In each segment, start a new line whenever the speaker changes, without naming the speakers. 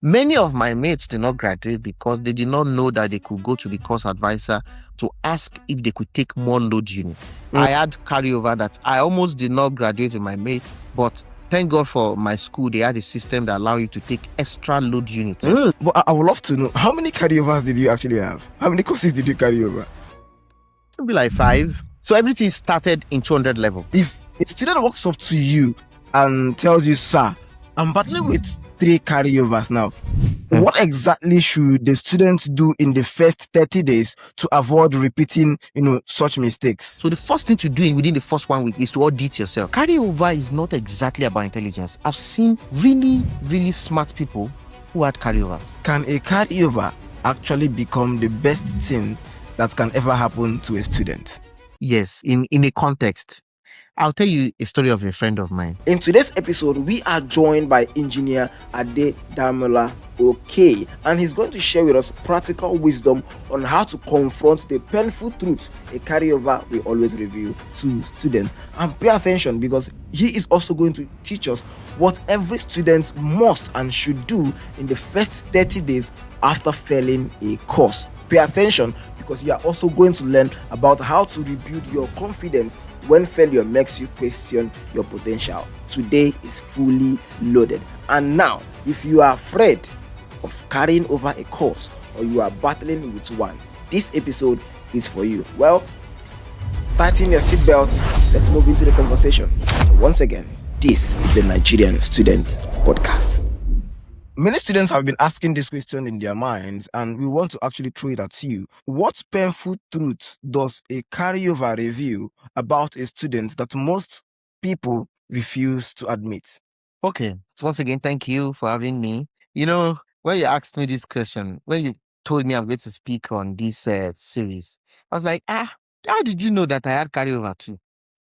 Many of my mates did not graduate because they did not know that they could go to the course advisor to ask if they could take more load unit. I had carryover that I almost did not graduate with my mates, but thank God for my school, they had a system that allowed you to take extra load units.
But I would love to know, how many carryovers did you actually have? How many courses did you carry over?
Maybe like 5. So everything started in 200 level.
If a student walks up to you and tells you, sir, I'm battling with 3 carryovers now, what exactly should the students do in the first 30 days to avoid repeating, such mistakes?
So the first thing to do within the first 1 week is to audit yourself. Carryover is not exactly about intelligence. I've seen really, really smart people who had carryovers.
Can a carryover actually become the best thing that can ever happen to a student?
Yes, in a context. I'll tell you a story of a friend of mine.
In today's episode, we are joined by engineer Adedamola Oke, and he's going to share with us practical wisdom on how to confront the painful truth a carryover we always reveal to students. And pay attention, because he is also going to teach us what every student must and should do in the first 30 days after failing a course. Pay attention, because you are also going to learn about how to rebuild your confidence when failure makes you question your potential. Today is fully loaded. And now, if you are afraid of carrying over a course or you are battling with one, this episode is for you. Well, tighten your seatbelts. Let's move into the conversation. And once again, this is the Nigerian Student Podcast. Many students have been asking this question in their minds, and we want to actually throw it at you. What painful truth does a carryover reveal about a student that most people refuse to admit?
Okay, once again, thank you for having me. When you asked me this question, when you told me I'm going to speak on this series, I was like, how did you know that I had carryover too?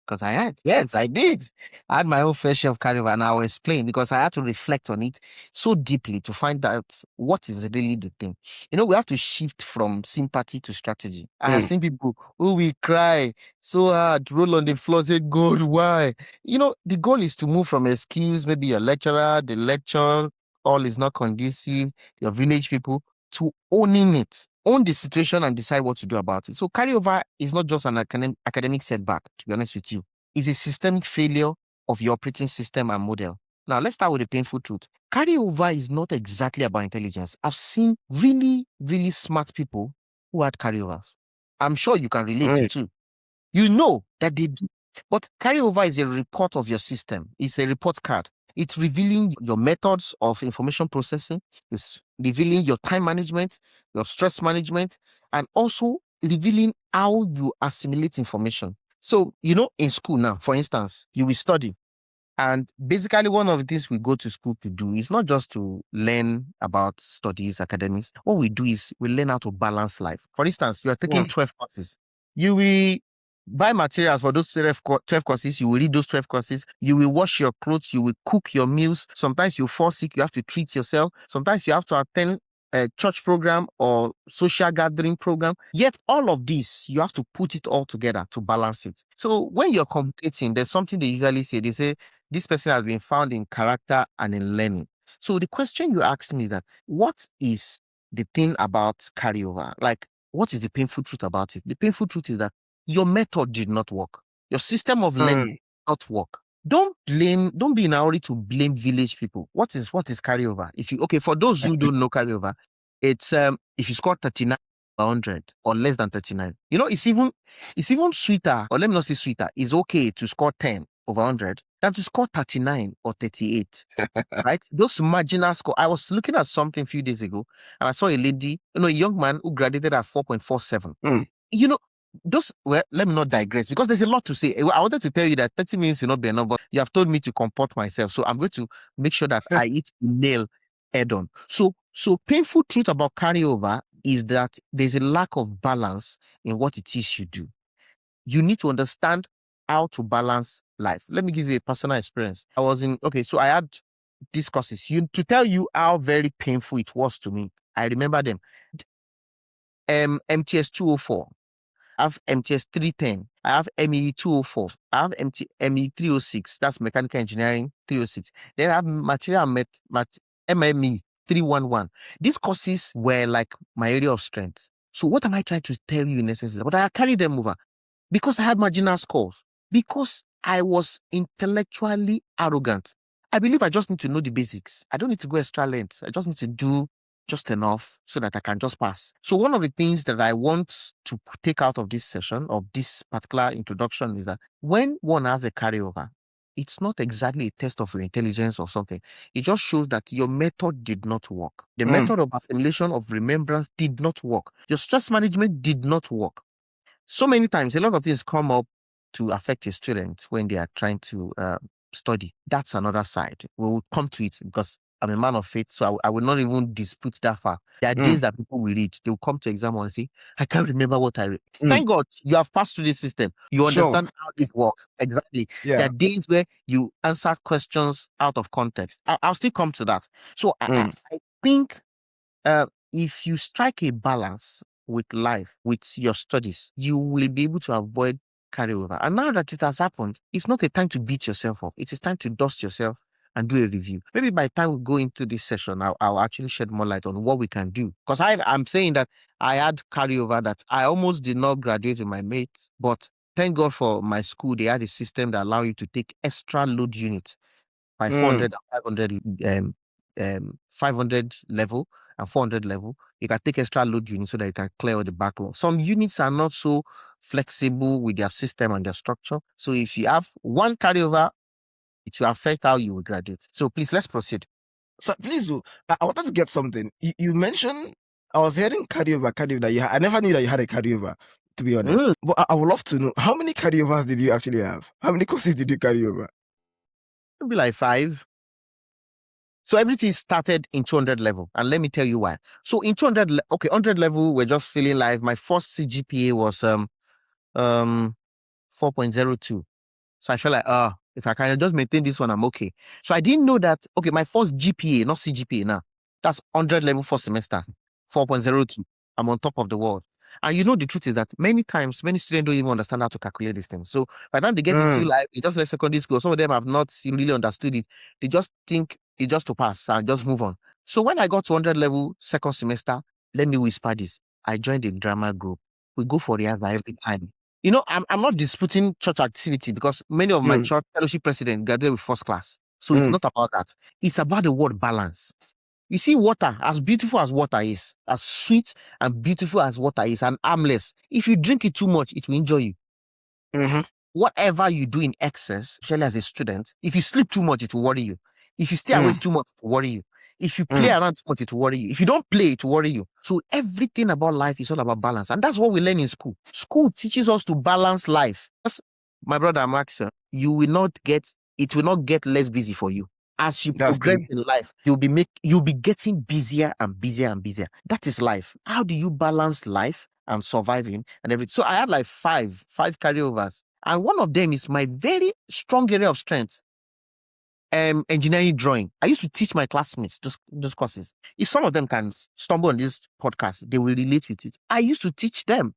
Because I had. Yes, I did. I had my own fair share of carryover, and I will explain because I had to reflect on it so deeply to find out what is really the thing. We have to shift from sympathy to strategy. I have seen people who will cry so hard, roll on the floor, say, God, why? The goal is to move from excuse, maybe your lecturer, the lecture, all is not conducive, your village people, to owning it. Own the situation and decide what to do about it. So carryover is not just an academic setback, to be honest with you. It's a systemic failure of your operating system and model. Now, let's start with the painful truth. Carryover is not exactly about intelligence. I've seen really, really smart people who had carryovers. I'm sure you can relate to too. You know that they do. But carryover is a report of your system. It's a report card. It's revealing your methods of information processing. It's revealing your time management, your stress management, and also revealing how you assimilate information. So, in school now, for instance, you will study. And basically, one of the things we go to school to do is not just to learn about studies, academics. What we do is we learn how to balance life. For instance, you are taking 12 courses. You will buy materials for those 12 courses. You will read those 12 courses. You will wash your clothes. You will cook your meals. Sometimes you fall sick. You have to treat yourself. Sometimes you have to attend a church program or social gathering program. Yet all of this, you have to put it all together to balance it. So when you're competing, there's something they usually say. They say, this person has been found in character and in learning. So the question you asked me is that, what is the thing about carryover? Like, what is the painful truth about it? The painful truth is that your method did not work. Your system of learning did not work. Don't be in a hurry to blame village people. What is carryover? For those who don't know carryover, it's if you score 39 or 100 or less than 39, it's even sweeter, or let me not say sweeter, it's okay to score 10 over 100 than to score 39 or 38. Right? Those marginal score. I was looking at something a few days ago, and I saw a lady, a young man who graduated at 4.47. Let me not digress, because there's a lot to say. I wanted to tell you that 30 minutes will not be enough, but you have told me to comport myself. So I'm going to make sure that I hit the nail head on. So painful truth about carryover is that there's a lack of balance in what it is you do. You need to understand how to balance life. Let me give you a personal experience. So I had these courses. To tell you how very painful it was to me, I remember them. MTS 204. I have MTS 310. I have ME 204. I have ME 306. That's mechanical engineering 306. Then I have material MME 311. These courses were like my area of strength. So what am I trying to tell you in essence? But I carried them over because I had marginal scores, because I was intellectually arrogant. I believe I just need to know the basics. I don't need to go extra length. I just need to do just enough so that I can just pass. So one of the things that I want to take out of this session, of this particular introduction, is that when one has a carryover, it's not exactly a test of your intelligence or something. It just shows that your method did not work. The method of assimilation, of remembrance did not work. Your stress management did not work. So many times, a lot of things come up to affect a student when they are trying to study. That's another side. We will come to it because I'm a man of faith, so I will not even dispute that fact. There are days that people will read, they will come to exam and say, I can't remember what I read. Thank God you have passed through this system. You
Sure.
understand how it works. Exactly. There
Yeah.
are days where you answer questions out of context. I'll still come to that. So I think if you strike a balance with life, with your studies, you will be able to avoid carryover. And now that it has happened, it's not a time to beat yourself up. It is time to dust yourself and do a review. Maybe by the time we go into this session, I'll actually shed more light on what we can do. Because I'm saying that I had carryover that I almost did not graduate with my mates, but thank God for my school, they had a system that allow you to take extra load units by 400 and 500 level and 400 level. You can take extra load units so that you can clear all the backlog. Some units are not so flexible with their system and their structure. So if you have one carryover, it will affect how you will graduate. So please, let's proceed.
So please, I wanted to get something. You mentioned, I was hearing carryover that you I never knew that you had a carryover, to be honest. But I would love to know, how many carryovers did you actually have? How many courses did you carry over?
Maybe like 5. So everything started in 200 level. And let me tell you why. So in 200, 100 level, we're just feeling like my first CGPA was 4.02. So I felt like, if I can just maintain this one, I'm okay. So I didn't know that, okay, my first GPA, not CGPA now, that's 100 level first semester, 4.02. I'm on top of the world. And you know, the truth is that many times, many students don't even understand how to calculate these things. So by the time they get into life, they just like secondary school. Some of them have not really understood it. They just think it's just to pass and just move on. So when I got to 100 level second semester, let me whisper this. I joined a drama group. We go for rehearsal every time. You know, I'm not disputing church activity because many of my church fellowship presidents graduated with first class. So it's not about that. It's about the word balance. You see, water, as beautiful as water is, as sweet and beautiful as water is, and harmless, if you drink it too much, it will injure you. Whatever you do in excess, especially as a student, if you sleep too much, it will worry you. If you stay awake too much, it will worry you. If you play around too much, it will worry you. If you don't play, it will worry you. So everything about life is all about balance. And that's what we learn in school. School teaches us to balance life. My brother Max, you will not get, it will not get less busy for you. As you progress in life, you'll be getting busier and busier and busier. That is life. How do you balance life and surviving and everything? So I had like five carryovers. And one of them is my very strong area of strength. Engineering drawing. I used to teach my classmates those courses. If some of them can stumble on this podcast, they will relate with it. I used to teach them.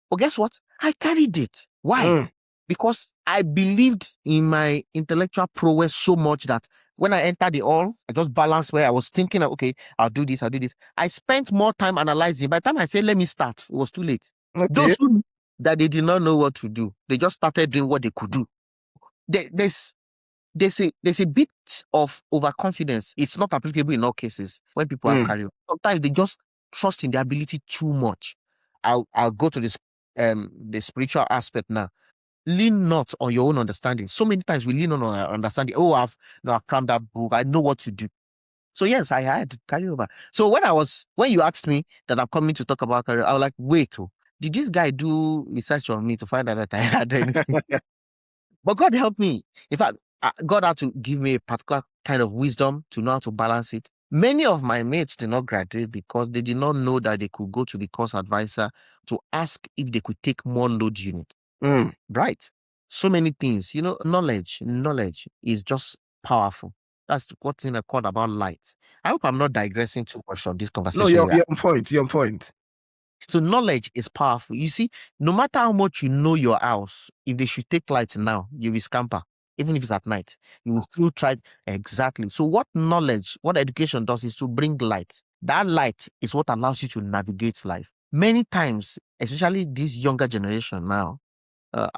But guess what? I carried it. Why? Because I believed in my intellectual prowess so much that when I entered the hall, I just balanced where I was thinking, okay, I'll do this. I spent more time analyzing. By the time I said, let me start, it was too late. Those who that they did not know what to do, they just started doing what they could do. There's a bit of overconfidence. It's not applicable in all cases when people have carry. Sometimes they just trust in their ability too much. I'll go to this the spiritual aspect now. Lean not on your own understanding. So many times we lean on our understanding. Oh, I've crammed that book. I know what to do. So yes, I had carryover. So when you asked me that I'm coming to talk about carryover, I was like, wait, did this guy do research on me to find out that I had anything? But God helped me. In fact, God had to give me a particular kind of wisdom to know how to balance it. Many of my mates did not graduate because they did not know that they could go to the course advisor to ask if they could take more load units. Right. So many things. You know, knowledge is just powerful. That's what thing I called about light. I hope I'm not digressing too much from this conversation.
No, you're on point. You're on point.
So knowledge is powerful. You see, no matter how much you know your house, if they should take light now, you will scamper. even if it's at night. You will still try. Exactly. So what knowledge, what education does is to bring light. That light is what allows you to navigate life. Many times, especially this younger generation now, uh,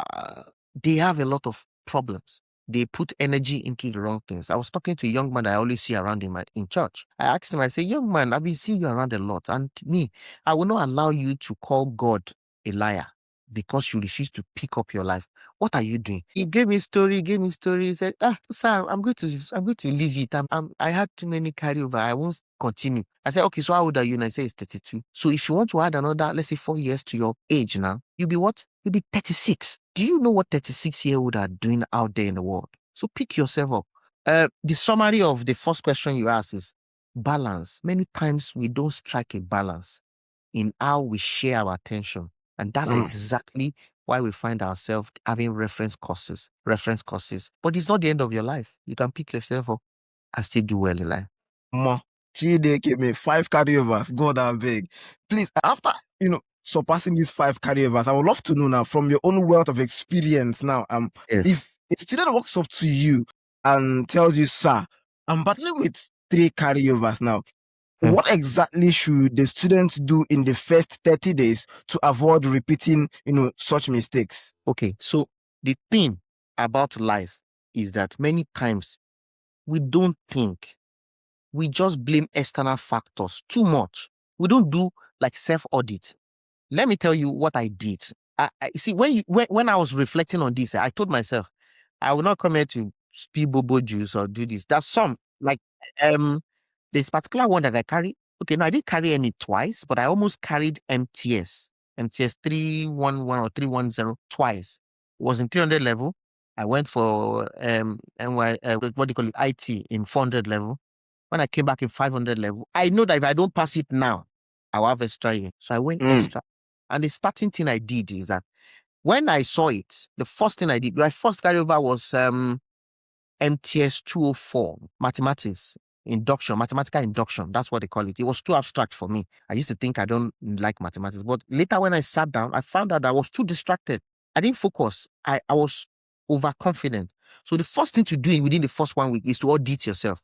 they have a lot of problems. They put energy into the wrong things. I was talking to a young man I always see around in church. I asked him, I say, young man, I've been seeing you around a lot. And me, I will not allow you to call God a liar because you refuse to pick up your life. What are you doing? He gave me story, He said, sir, I'm going to leave it. I had too many carryover. I won't continue. I said, okay, so how old are you? And I say it's 32. So if you want to add another, let's say 4 years to your age now, you'll be what? You'll be 36. Do you know what 36-year-old are doing out there in the world? So pick yourself up. The summary of the first question you asked is balance. Many times we don't strike a balance in how we share our attention. And that's exactly why we find ourselves having reference courses. But it's not the end of your life. You can pick yourself up and still do well in life.
More. Chide gave me 5 carryovers. God, I beg. Please, after, surpassing these 5 carryovers, I would love to know now from your own wealth of experience now,
Yes.
if a student walks up to you and tells you, sir, I'm battling with 3 carryovers now, what exactly should the students do in the first 30 days to avoid repeating, such mistakes?
Okay, so the thing about life is that many times we don't think. We just blame external factors too much. We don't do like self-audit. Let me tell you what I did. I see when I was reflecting on this, I told myself, I will not come here to spill bobo juice or do this. There's some like this particular one that I carry. Okay, no, I didn't carry any twice, but I almost carried MTS 311 or 310 twice. It was in 300 level. I went for NY what do you call it, IT in 400 level. When I came back in 500 level, I know that if I don't pass it now, I'll have extra year. So I went extra. And the starting thing I did is that when I saw it, the first thing I did, my first carryover was MTS 204, mathematical induction. That's what they call it. It was too abstract for me. I used to think I don't like mathematics. But later when I sat down, I found out I was too distracted. I didn't focus. I was overconfident. So the first thing to do within the first 1 week is to audit yourself.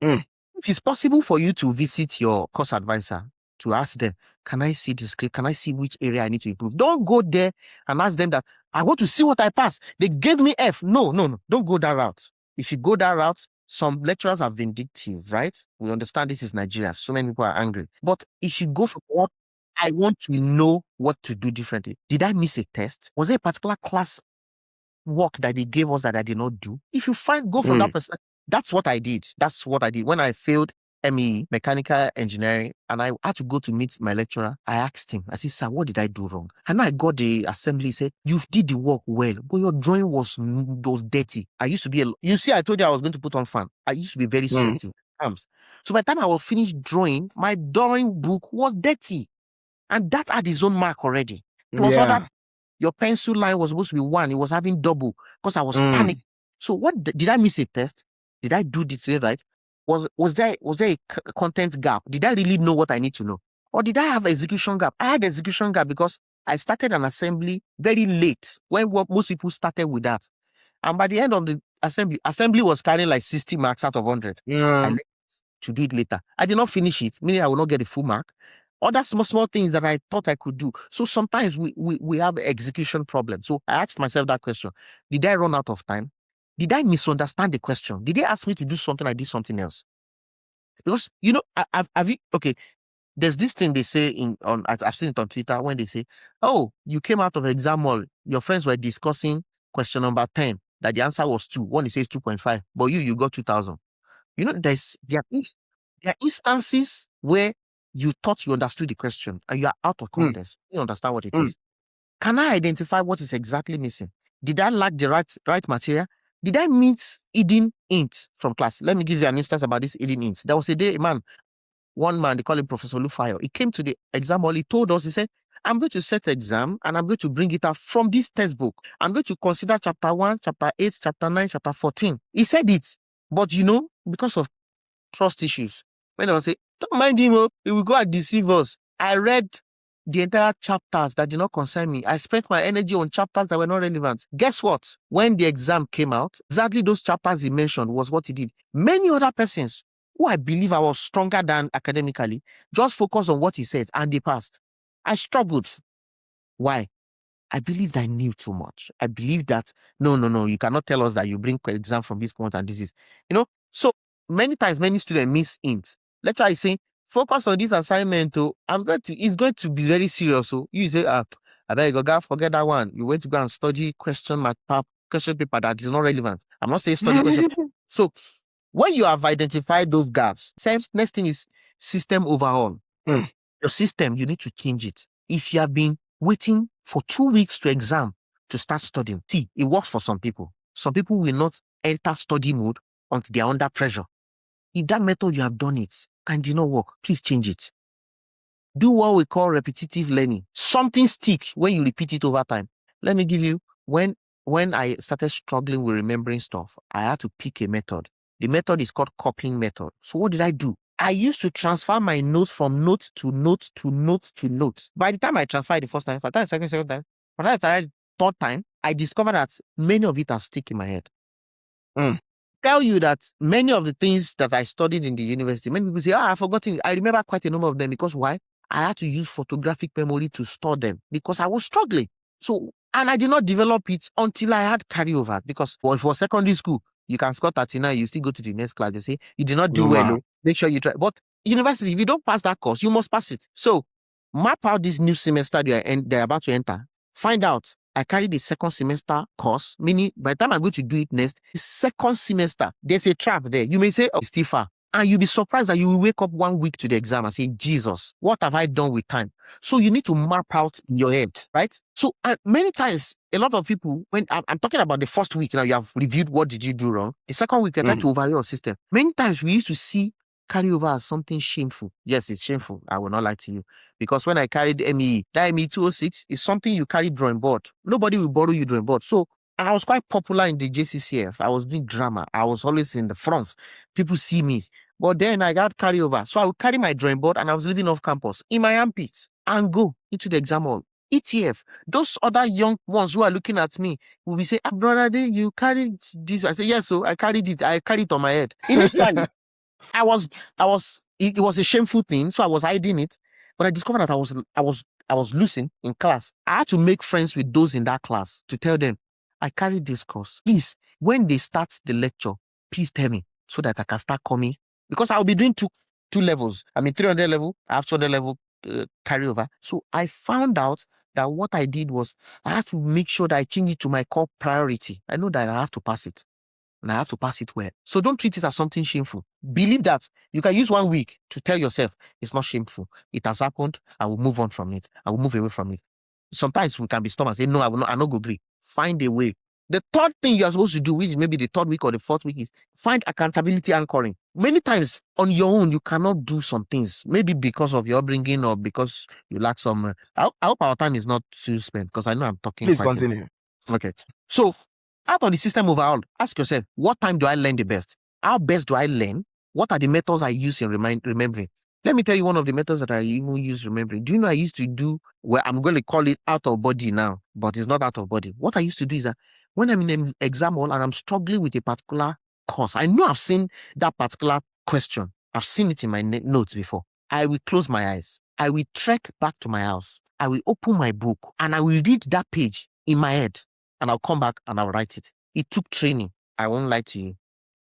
If it's possible for you to visit your course advisor to ask them, can I see the script? Can I see which area I need to improve? Don't go there and ask them that I want to see what I passed. They gave me F. No. Don't go that route. If you go that route, some lecturers are vindictive, right? We understand this is Nigeria. So many people are angry. But if you go for what I want to know what to do differently. Did I miss a test? Was there a particular class work that they gave us that I did not do? If you go from that perspective, that's what I did. That's what I did. When I failed ME, mechanical engineering, and I had to go to meet my lecturer, I asked him, I said, sir, what did I do wrong? And I got the assembly, said, you did the work well, but your drawing was dirty. I used to be, you see, I told you I was going to put on fan. I used to be very sweaty. So by the time I was finished drawing, my drawing book was dirty. And that had his own mark already. Plus other, your pencil line was supposed to be 1. It was having double because I was panicked. So what did I miss a test? Did I do this thing right? Was there a content gap? Did I really know what I need to know? Or did I have execution gap? I had execution gap because I started an assembly very late when most people started with that. And by the end of the assembly was carrying like 60 marks out of 100. I left to do it later. I did not finish it, meaning I will not get a full mark. Other small things that I thought I could do. So sometimes we have execution problems. So I asked myself that question. Did I run out of time? Did I misunderstand the question? Did they ask me to do something? I did something else. Because, okay, there's this thing they say I've seen it on Twitter when they say, oh, you came out of exam hall, your friends were discussing question number 10, that the answer was 2. One, it says 2.5, but you got 2,000. There are instances where you thought you understood the question and you are out of context. You understand what it is. Can I identify what is exactly missing? Did I lack the right material? Did I miss hidden hints from class? Let me give you an instance about this hidden hints. There was a day, one man, they call him Professor Lufayo. He came to the exam hall. He told us, he said, I'm going to set exam and I'm going to bring it out from this textbook. I'm going to consider chapter 1, chapter 8, chapter 9, chapter 14. He said it, but because of trust issues, when I was saying, don't mind him, he will go and deceive us. I read the entire chapters that did not concern me. I spent my energy on chapters that were not relevant. Guess what? When the exam came out, exactly those chapters he mentioned was what he did. Many other persons who I believe I was stronger than academically just focused on what he said and they passed. I struggled. Why? I believed I knew too much. I believed that, no, you cannot tell us that you bring exam from this point and this is, So many times, many students miss it. Let's try saying, focus on this assignment. It's going to be very serious. So you say, I beg you, forget that one. You went to go and study question paper that is not relevant. I'm not saying study question. So when you have identified those gaps, next thing is system overhaul. Your system, you need to change it. If you have been waiting for 2 weeks to exam to start studying, see, it works for some people. Some people will not enter study mode until they are under pressure. If that method you have done it and did not work, please change it. Do what we call repetitive learning. Something stick when you repeat it over time. Let me give you, when I started struggling with remembering stuff, I had to pick a method. The method is called copying method. So what did I do? I used to transfer my notes from note to note to note to note. By the time I transferred the first time, by the time second time, by the time third time, I discovered that many of it are stick in my head. Tell you that many of the things that I studied in the university, many people say, I've forgotten. I remember quite a number of them because why? I had to use photographic memory to store them because I was struggling. So, and I did not develop it until I had carryover because for secondary school, you can score 39, you still go to the next class. They say, you did not do well. Make sure you try. But university, if you don't pass that course, you must pass it. So map out this new semester they're about to enter. Find out. I carry the second semester course, meaning by the time I'm going to do it next, the second semester, there's a trap there. You may say, it's still far. And you'll be surprised that you will wake up 1 week to the exam and say, Jesus, what have I done with time? So you need to map out in your head, right? So many times, a lot of people, when I'm talking about the first week, now you have reviewed what did you do wrong. The second week, you're trying to overhaul your system. Many times we used to see carryover as something shameful. Yes, it's shameful. I will not lie to you. Because when I carried MEE, that MEE 206 is something you carry drawing board. Nobody will borrow you drawing board. So I was quite popular in the JCCF. I was doing drama. I was always in the front. People see me. But then I got carryover. So I would carry my drawing board and I was living off campus in my armpits and go into the exam hall. ETF, those other young ones who are looking at me will be saying, brother, you carried this. I say, yes, so I carried it. I carried it on my head. Initially, it was a shameful thing, so I was hiding it. But I discovered that I was losing in class. I had to make friends with those in that class to tell them, I carried this course. Please, when they start the lecture, please tell me so that I can start coming. Because I'll be doing two levels. I mean, 300 level, I have 200 level carryover. So I found out that what I did was I have to make sure that I change it to my core priority. I know that I have to pass it. And I have to pass it well. So don't treat it as something shameful. Believe that you can use 1 week to tell yourself it's not shameful. It has happened. I will move on from it. I will move away from it. Sometimes we can be stubborn and say, no, I will not, I'm not going to agree. Find a way. The third thing you're supposed to do, which is maybe the third week or the fourth week, is find accountability anchoring. Many times on your own, you cannot do some things. Maybe because of your upbringing or because you lack some. I hope our time is not too spent because I know I'm talking.
Please continue.
Okay. So, out of the system overall, ask yourself, what time do I learn the best? How best do I learn? What are the methods I use in remembering? Let me tell you one of the methods that I even use remembering. Do you know I used to do, I'm going to call it out of body now, but it's not out of body. What I used to do is that when I'm in an exam hall and I'm struggling with a particular course, I know I've seen that particular question. I've seen it in my notes before. I will close my eyes. I will trek back to my house. I will open my book and I will read that page in my head. And I'll come back and I'll write it. It took training. I won't lie to you.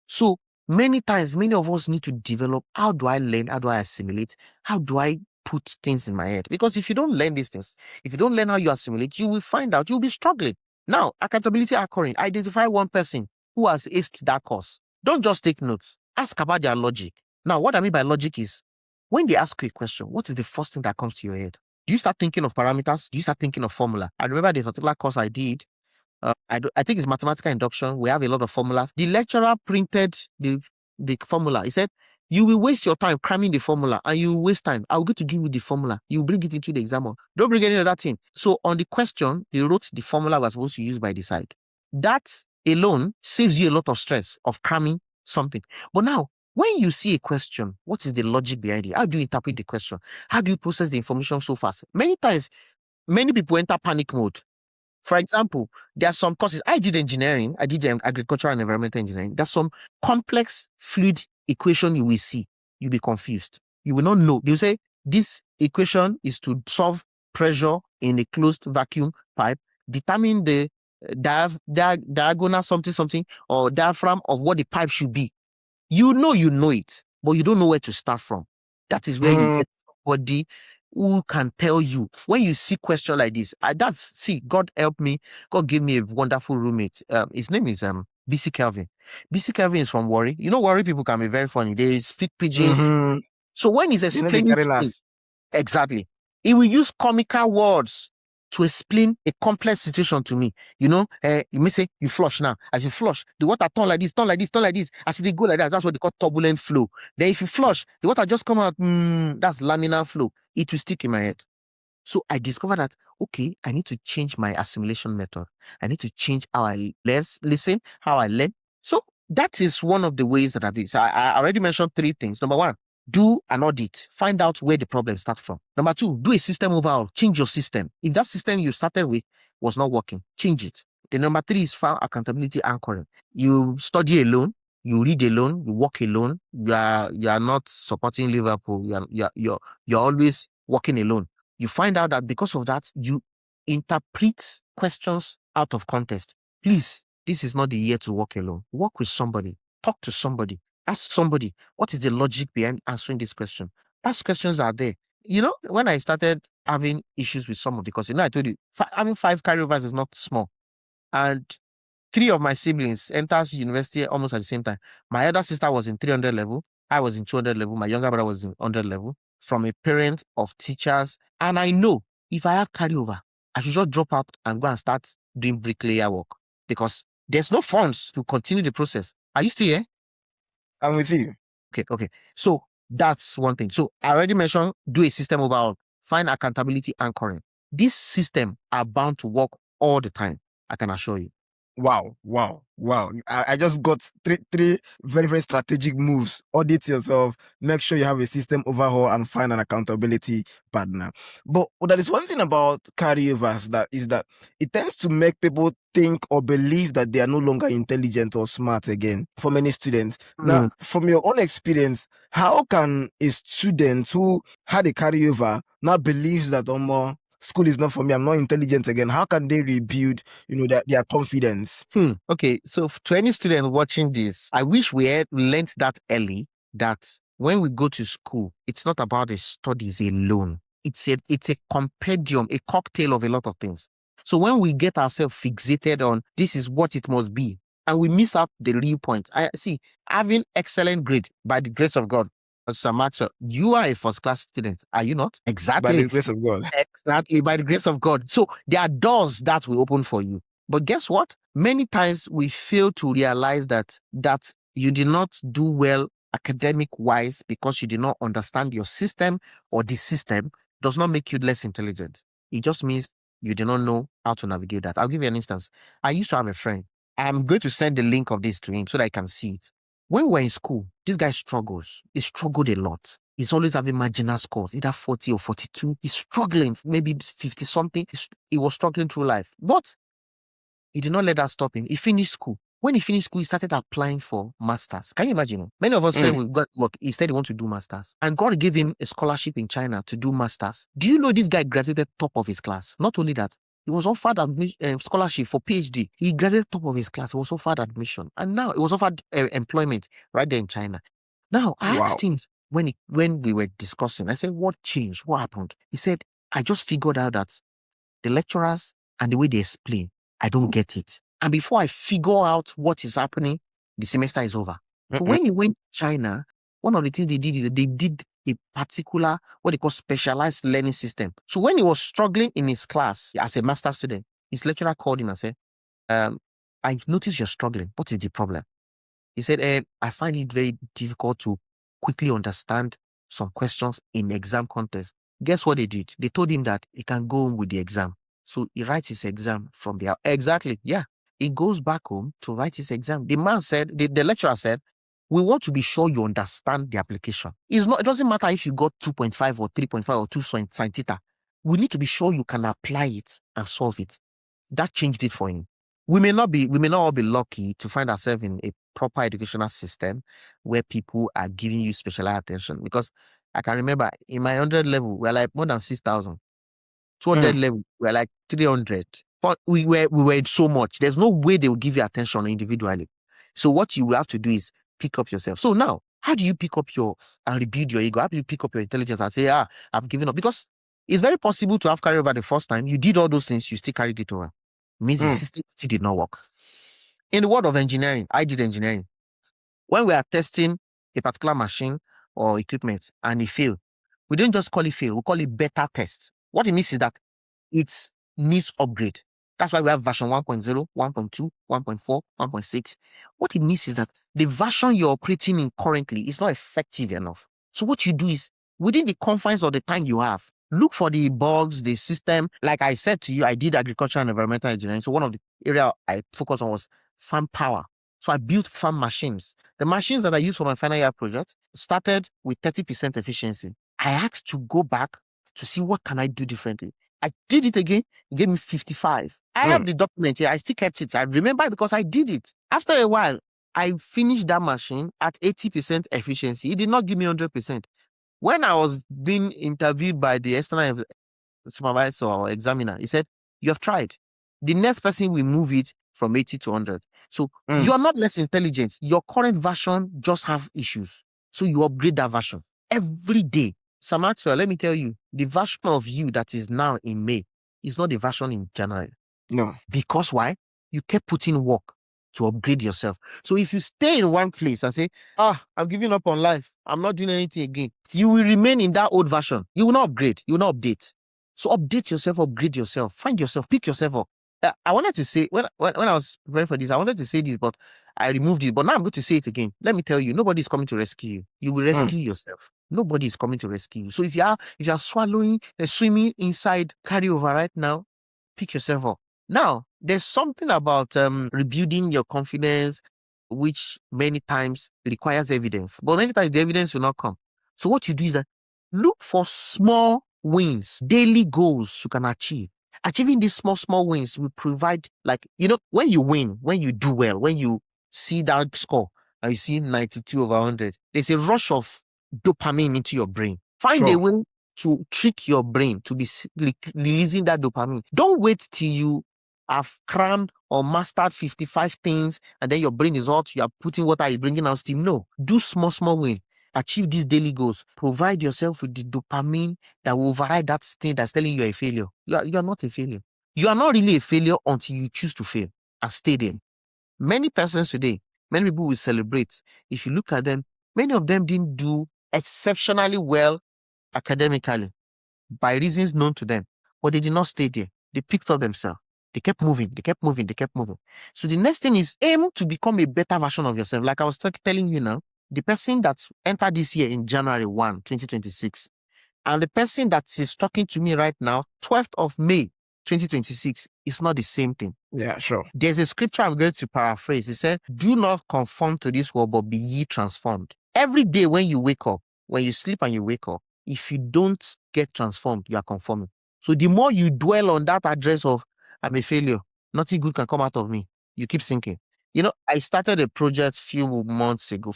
So many times, many of us need to develop, how do I learn? How do I assimilate? How do I put things in my head? Because if you don't learn these things, if you don't learn how you assimilate, you will find out you'll be struggling. Now, accountability occurring. Identify one person who has aced that course. Don't just take notes. Ask about their logic. Now, what I mean by logic is, when they ask you a question, what is the first thing that comes to your head? Do you start thinking of parameters? Do you start thinking of formula? I remember the particular course I did. I think it's mathematical induction. We have a lot of formulas. The lecturer printed the formula. He said, you will waste your time cramming the formula and you will waste time. I'll go to give you the formula. You bring it into the exam. Don't bring any other thing. So on the question, they wrote the formula we're supposed to use by the side. That alone saves you a lot of stress of cramming something. But now, When you see a question, what is the logic behind it? How do you interpret the question? How do you process the information so fast? Many times, many people enter panic mode. For example, there are some courses. I did engineering. I did agricultural and environmental engineering. There's some complex fluid equation you will see. You'll be confused. You will not know. They'll say this equation is to solve pressure in a closed vacuum pipe. Determine the diagonal something something or diaphragm of what the pipe should be. You know it, but you don't know where to start from. That is where you
Mm,
get somebody who can tell you when you see question like this. God help me. God gave me a wonderful roommate. His name is BC Kelvin. BC Kelvin is from Warri. You know, Warri people can be very funny. They speak pidgin.
mm-hmm.
So when he's
They know they
explaining
carry
to me,
last.
exactly. He will use comical words to explain a complex situation to me. You may say, you flush now. As you flush, the water turn like this, turn like this, turn like this. As they go like that, that's what they call turbulent flow. Then if you flush, the water just come out, that's laminar flow. It will stick in my head. So I discovered that, okay, I need to change my assimilation method. I need to change how I listen, how I learn. So that is one of the ways that I do it. So I already mentioned three things. Number one, do an audit. Find out where the problem starts from. Number two, do a system overhaul. Change your system. If that system you started with was not working, change it. The number three is found accountability anchoring. You study alone, you read alone, you work alone. You are not supporting Liverpool. You're always working alone. You find out that because of that, you interpret questions out of context. Please, this is not the year to work alone. Work with somebody. Talk to somebody. Ask somebody, what is the logic behind answering this question? Past questions are there. When I started having issues with some of the courses, I told you, having 5 carryovers is not small. And 3 of my siblings enters university almost at the same time. My elder sister was in 300 level. I was in 200 level. My younger brother was in 100 level. From a parent of teachers. And I know if I have carryover, I should just drop out and go and start doing bricklayer work because there's no funds to continue the process. Are you still here?
I'm with you.
Okay. So that's one thing. So I already mentioned do a system overhaul, find accountability anchoring. These systems are bound to work all the time. I can assure you.
Wow. I just got three very, very strategic moves. Audit yourself, make sure you have a system overhaul, and find an accountability partner. But there is one thing about carryovers that it tends to make people think or believe that they are no longer intelligent or smart again for many students. Now, from your own experience, how can a student who had a carryover now believes that school is not for me, I'm not intelligent again? How can they rebuild, their confidence?
Okay, so to any student watching this, I wish we had learned that early that when we go to school, it's not about the studies alone. It's a compendium, a cocktail of a lot of things. So when we get ourselves fixated on this is what it must be, and we miss out the real point. I see having excellent grade by the grace of God. Sir Maxwell, you are a first class student, are you not?
By
Exactly.
the grace of God.
Exactly, by the grace of God. So there are doors that will open for you. But guess what? Many times we fail to realize that you did not do well academic wise because you did not understand your system, or the system does not make you less intelligent. It just means you do not know how to navigate that. I'll give you an instance. I used to have a friend. I'm going to send the link of this to him so that I can see it. When we were in school, this guy struggles. He struggled a lot. He's always having marginal scores, either 40 or 42. He's struggling, maybe 50 something. He was struggling through life. But he did not let that stop him. He finished school. When he finished school, he started applying for masters. Can you imagine? Many of us say we've got work. He said he wants to do masters. And God gave him a scholarship in China to do masters. Do you know this guy graduated top of his class? Not only that, he was offered scholarship for PhD. He graduated top of his class. He was offered admission. And now he was offered employment right there in China. Now, I asked him when we were discussing, I said, what changed? What happened? He said, I just figured out that the lecturers and the way they explain, I don't get it. And before I figure out what is happening, the semester is over. So when he went to China, one of the things they did is that they did a particular, what they call specialized learning system. So when he was struggling in his class as a master student, his lecturer called him and said, I've noticed you're struggling. What is the problem? He said, I find it very difficult to quickly understand some questions in exam contest. Guess what they did? They told him that he can go home with the exam. So he writes his exam from there. Exactly. Yeah. He goes back home to write his exam. The man said, the lecturer said, We want to be sure you understand the application. It doesn't matter if you got 2.5 or 3.5 or 2 sine theta. We need to be sure you can apply it and solve it. That changed it for him. We may not all be lucky to find ourselves in a proper educational system where people are giving you specialized attention. Because I can remember in my 100 level, we're like more than 6,000. 200
Mm.
level, we're like 300. But we were so much. There's no way they will give you attention individually. So what you will have to do is pick up yourself. So now, how do you pick up and rebuild your ego? How do you pick up your intelligence and say, I've given up? Because it's very possible to have carried over the first time. You did all those things, you still carried it over. It means the
Mm.
system still did not work. In the world of engineering, I did engineering. When we are testing a particular machine or equipment and it fails, we don't just call it fail, we call it beta test. What it means is that it needs upgrade. That's why we have version 1.0, 1.2, 1.4, 1.6. What it means is that the version you're operating in currently is not effective enough. So what you do is, within the confines of the time you have, look for the bugs, the system. Like I said to you, I did agriculture and environmental engineering. So one of the area I focused on was farm power. So I built farm machines. The machines that I used for my final year project started with 30% efficiency. I asked to go back to see what can I do differently. I did it again, it gave me 55. I have
Mm.
the document here. I still kept it. I remember because I did it. After a while, I finished that machine at 80% efficiency. It did not give me 100%. When I was being interviewed by the external supervisor or examiner, he said, you have tried. The next person will move it from 80 to 100. So
Mm.
you're not less intelligent. Your current version just have issues. So you upgrade that version every day. Sam Maxwell, let me tell you, the version of you that is now in May is not the version in January.
No.
Because why? You kept putting work to upgrade yourself. So if you stay in one place and say, I'm giving up on life, I'm not doing anything again, you will remain in that old version. You will not upgrade. You will not update. So update yourself, upgrade yourself, find yourself, pick yourself up. I wanted to say, when I was preparing for this, I wanted to say this, but I removed it. But now I'm going to say it again. Let me tell you, nobody is coming to rescue you. You will
Mm.
rescue yourself. Nobody is coming to rescue you. So if you are swallowing, swimming inside carryover right now, pick yourself up. Now, there's something about rebuilding your confidence, which many times requires evidence. But many times the evidence will not come. So what you do is that look for small wins, daily goals you can achieve. Achieving these small wins will provide, like, when you win, when you do well, when you see that score and you see 92 over 100, there's a rush of dopamine into your brain. Find a
Sure.
way to trick your brain to be releasing that dopamine. Don't wait till you have crammed or mastered 55 things and then your brain is hot, you are putting water, you're bringing out steam. No, do small win. Achieve these daily goals. Provide yourself with the dopamine that will override that thing that's telling you you're a failure. You are not a failure. You are not really a failure until you choose to fail and stay there. Many persons today, many people will celebrate. If you look at them, many of them didn't do exceptionally well academically by reasons known to them, but they did not stay there. They picked up themselves. They kept moving. They kept moving. They kept moving. So the next thing is aim to become a better version of yourself. Like I was telling you now, the person that entered this year in January 1, 2026, and the person that is talking to me right now, 12th of May, 2026, is not the same thing.
Yeah, sure.
There's a scripture I'm going to paraphrase. It said, do not conform to this world, but be ye transformed. Every day when you wake up, when you sleep and you wake up, if you don't get transformed, you are conforming. So the more you dwell on that address of, I'm a failure, nothing good can come out of me, you keep sinking. I started a project few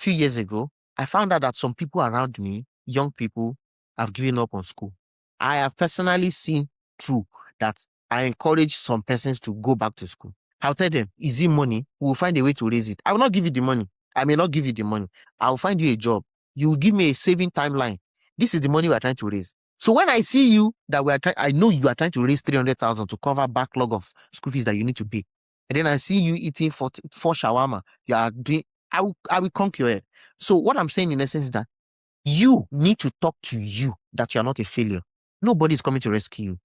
years ago. I found out that some people around me, young people, have given up on school. I have personally seen through that. I encourage some persons to go back to school. I'll tell them, is it money? We'll find a way to raise it. I will not give you the money. I may not give you the money. I'll find you a job. You will give me a saving timeline. This is the money we are trying to raise. So when I see you, I know you are trying to raise 300,000 to cover backlog of school fees that you need to pay. And then I see you eating four shawarma. I will conquer it. So what I'm saying in essence is that you need to talk to you that you are not a failure. Nobody is coming to rescue you.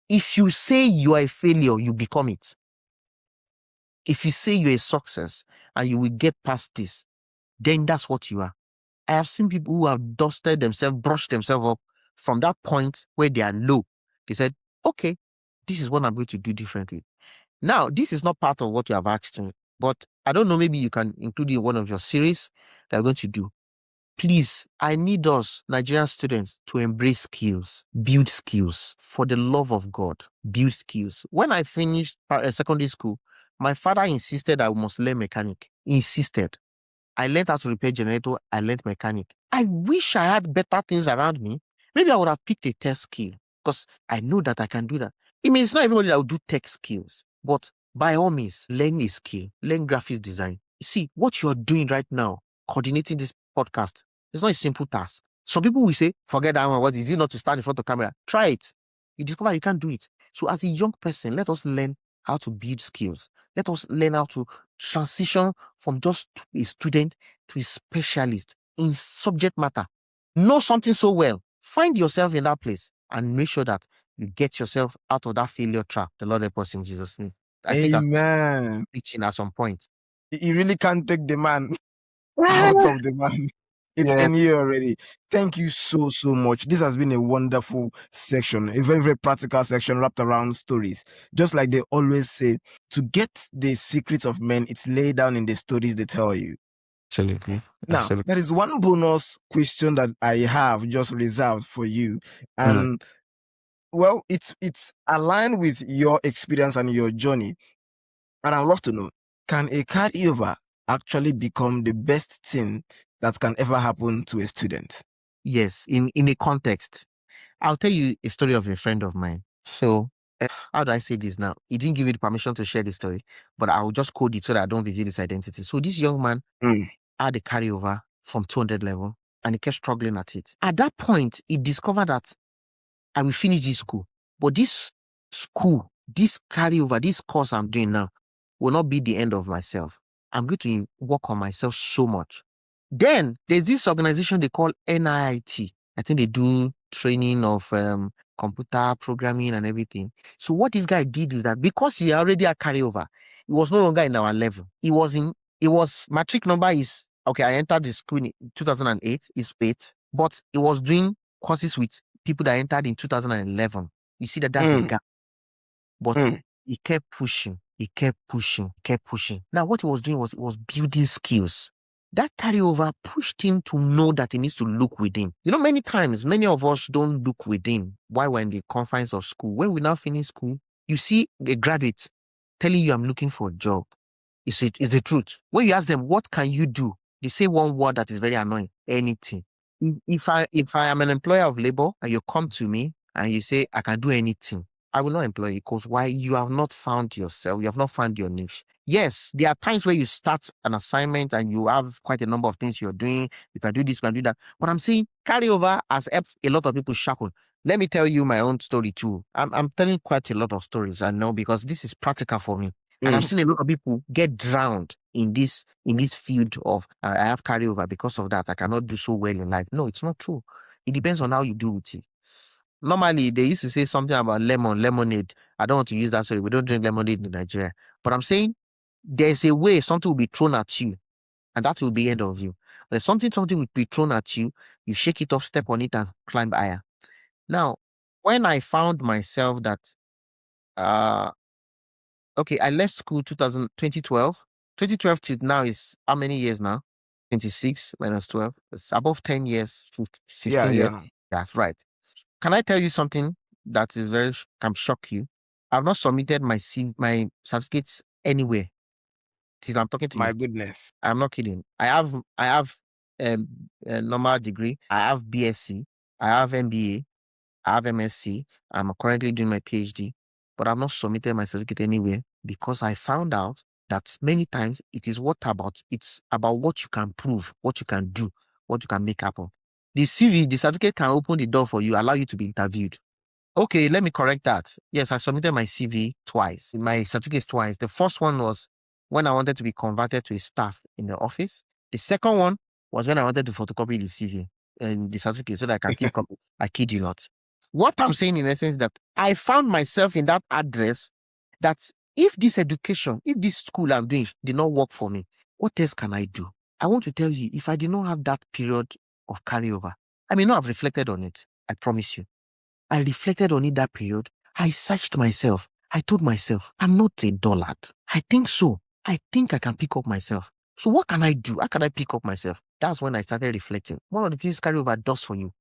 If you say you are a failure, you become it. If you say you're a success and you will get past this, then that's what you are. I have seen people who have dusted themselves, brushed themselves up from that point where they are low. They said, okay, this is what I'm going to do differently. Now, this is not part of what you have asked me, but I don't know, maybe you can include it in one of your series they're going to do. Please, I need us, Nigerian students, to embrace skills, build skills. For the love of God, build skills. When I finished secondary school, my father insisted I must learn mechanic. He insisted. I learned how to repair generator. I learned mechanic. I wish I had better things around me. Maybe I would have picked a tech skill because I know that I can do that. I mean, it's not everybody that will do tech skills, but by all means, learn a skill, learn graphics design. You see, what you're doing right now, coordinating this podcast, it's not a simple task. Some people will say, forget that one. What is it not to stand in front of the camera? Try it. You discover you can't do it. So as a young person, let us learn how to build skills. Let us learn how to transition from just a student to a specialist in subject matter. Know something so well. Find yourself in that place and make sure that you get yourself out of that failure trap. The Lord help us in Jesus' name. I think I'm
Amen.
preaching at some point.
You really can't take the man out of the man. It's
Yeah.
in here already. Thank you so much. This has been a wonderful section, a very practical section wrapped around stories. Just like they always say, to get the secrets of men, it's laid down in the stories they tell you.
Absolutely.
Now, there is one bonus question that I have just reserved for you. And well, it's aligned with your experience and your journey. And I'd love to know, can a carryover actually become the best thing that can ever happen to a student?
Yes, in a context. I'll tell you a story of a friend of mine. So, how do I say this now? He didn't give me the permission to share the story, but I'll just code it so that I don't reveal his identity. So this young man had a carryover from 200 level and he kept struggling at it. At that point, he discovered that I will finish this school, but this school, this carryover, this course I'm doing now will not be the end of myself. I'm going to work on myself so much. Then there's this organization they call NIIT. I think they do training of computer programming and everything. So what this guy did is that because he already had carryover, he was no longer in our level. Matric number is, okay, I entered the school in 2008, is 8, but he was doing courses with people that entered in 2011. You see that's a gap. But he kept pushing. He kept pushing. Now, what he was doing was building skills. That carryover pushed him to know that he needs to look within. You know, many times, many of us don't look within while we're in the confines of school. When we now finish school, you see a graduate telling you, I'm looking for a job. It's the truth. When you ask them, what can you do? They say one word that is very annoying, anything. If I am an employer of labor and you come to me and you say, I can do anything, I will not employ you because why? You have not found yourself. You have not found your niche. Yes, there are times where you start an assignment and you have quite a number of things you're doing. You can do this, you can do that. But I'm saying carryover has helped a lot of people shackle. Let me tell you my own story too. I'm telling quite a lot of stories, I know, because this is practical for me. And I've seen a lot of people get drowned in this field of I have carryover because of that. I cannot do so well in life. No, it's not true. It depends on how you do with it. Normally, they used to say something about lemonade. I don't want to use that story. We don't drink lemonade in Nigeria. But I'm saying there's a way something will be thrown at you, and that will be the end of you. There's something will be thrown at you. You shake it off, step on it, and climb higher. Now, when I found myself that, okay, I left school 2012. 2012 to now is how many years now? 26 minus 12. It's above 10 years, 15 years. That's right. Can I tell you something that is can shock you? I've not submitted my certificates anywhere till I'm talking to you.
My goodness.
I'm not kidding. I have a normal degree. I have BSc. I have MBA. I have MSc. I'm currently doing my PhD, but I've not submitted my certificate anywhere because I found out that many times it's about what you can prove, what you can do, what you can make happen. The CV, the certificate can open the door for you, allow you to be interviewed. Okay, let me correct that. Yes, I submitted my CV twice, my certificates twice. The first one was when I wanted to be converted to a staff in the office. The second one was when I wanted to photocopy the CV and the certificate so that I can keep copy. I kid you not. What I'm saying in essence is that I found myself in that address that if this education, if this school I'm doing did not work for me, what else can I do? I want to tell you, if I did not have that period of carryover, I may not have reflected on it. I promise you. I reflected on it that period. I searched myself. I told myself, I'm not a dullard. I think so. I think I can pick up myself. So what can I do? How can I pick up myself? That's when I started reflecting. One of the things carryover does for you,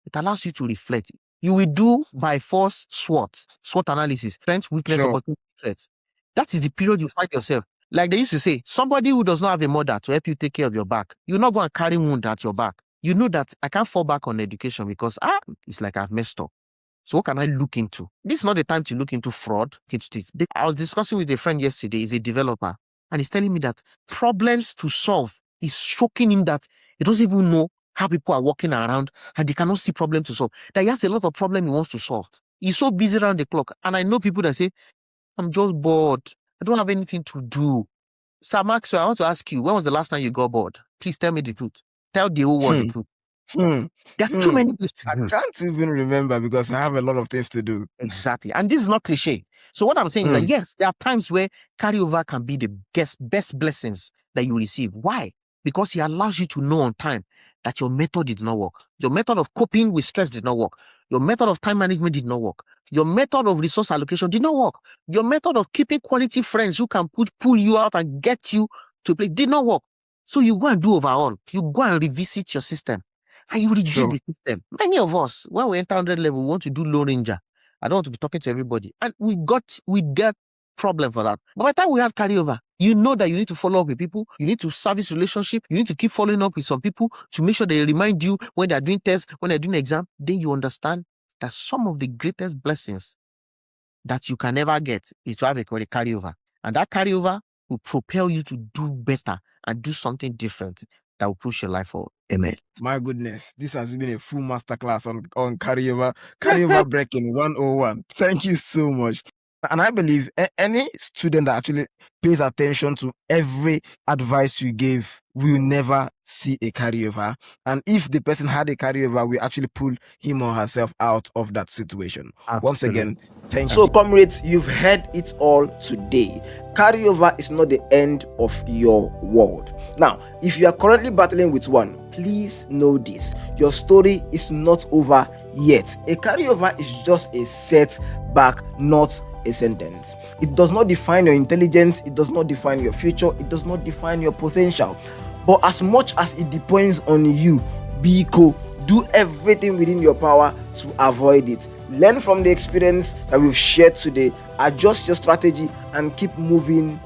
it allows you to reflect. You will do by force SWOT analysis, strength, weakness,
Sure.
opportunity, threats. That is the period you find yourself. Like they used to say, somebody who does not have a mother to help you take care of your back, you're not going to carry wound at your back. You know that I can't fall back on education because it's like I've messed up. So what can I look into? This is not the time to look into fraud. I was discussing with a friend yesterday, he's a developer, and he's telling me that problems to solve is shocking him that he doesn't even know how people are walking around and they cannot see problem to solve. That he has a lot of problem he wants to solve. He's so busy around the clock. And I know people that say, I'm just bored. I don't have anything to do. Sir Maxwell, I want to ask you, when was the last time you got bored? Please tell me the truth. Tell the whole world the
Hmm.
truth.
Hmm.
There are too
Hmm.
many things to
I
do.
can't even remember because I have a lot of things to do.
Exactly. And this is not cliche. So what I'm saying is that yes, there are times where carryover can be the best blessings that you receive. Why? Because it allows you to know on time that your method did not work. Your method of coping with stress did not work. Your method of time management did not work. Your method of resource allocation did not work. Your method of keeping quality friends who can pull you out and get you to play did not work. So you go and do overall. You go and revisit your system. And you rejig
Sure.
the system. Many of us, when we enter 100 level, we want to do low ranger. I don't want to be talking to everybody. And we get problem for that. But by the time we have carryover, you know that you need to follow up with people. You need to service relationship. You need to keep following up with some people to make sure they remind you when they're doing tests, when they're doing exam. Then you understand that some of the greatest blessings that you can ever get is to have a carryover. And that carryover will propel you to do better and do something different that will push your life forward. Amen.
My goodness, this has been a full masterclass on carryover breaking 101. Thank you so much. And I believe any student that actually pays attention to every advice you gave will never see a carryover. And if the person had a carryover, we actually pull him or herself out of that situation. Once again, thank you.
So, comrades, you've heard it all today. Carryover is not the end of your world. Now, if you are currently battling with one, please know this: your story is not over yet. A carryover is just a setback, not a sentence. It does not define your intelligence, it does not define your future, it does not define your potential. But as much as it depends on you, do everything within your power to avoid it. Learn from the experience that we've shared today, adjust your strategy, and keep moving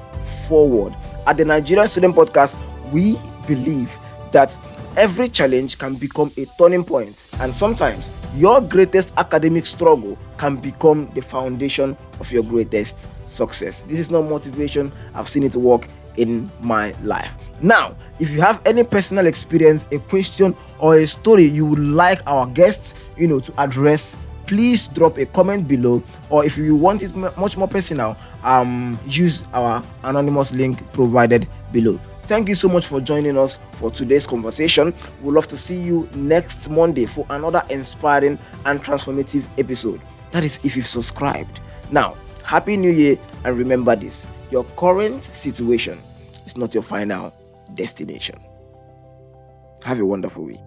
forward. At the Nigerian Student Podcast, we believe that every challenge can become a turning point, and sometimes your greatest academic struggle can become the foundation of your greatest success. This is not motivation, I've seen it work in my life. Now, if you have any personal experience, a question, or a story you would like our guests to address, please drop a comment below, or if you want it much more personal, use our anonymous link provided below. Thank you so much for joining us for today's conversation. We'd love to see you next Monday for another inspiring and transformative episode. That is if you've subscribed. Now, Happy New Year, and remember this: your current situation is not your final destination. Have a wonderful week.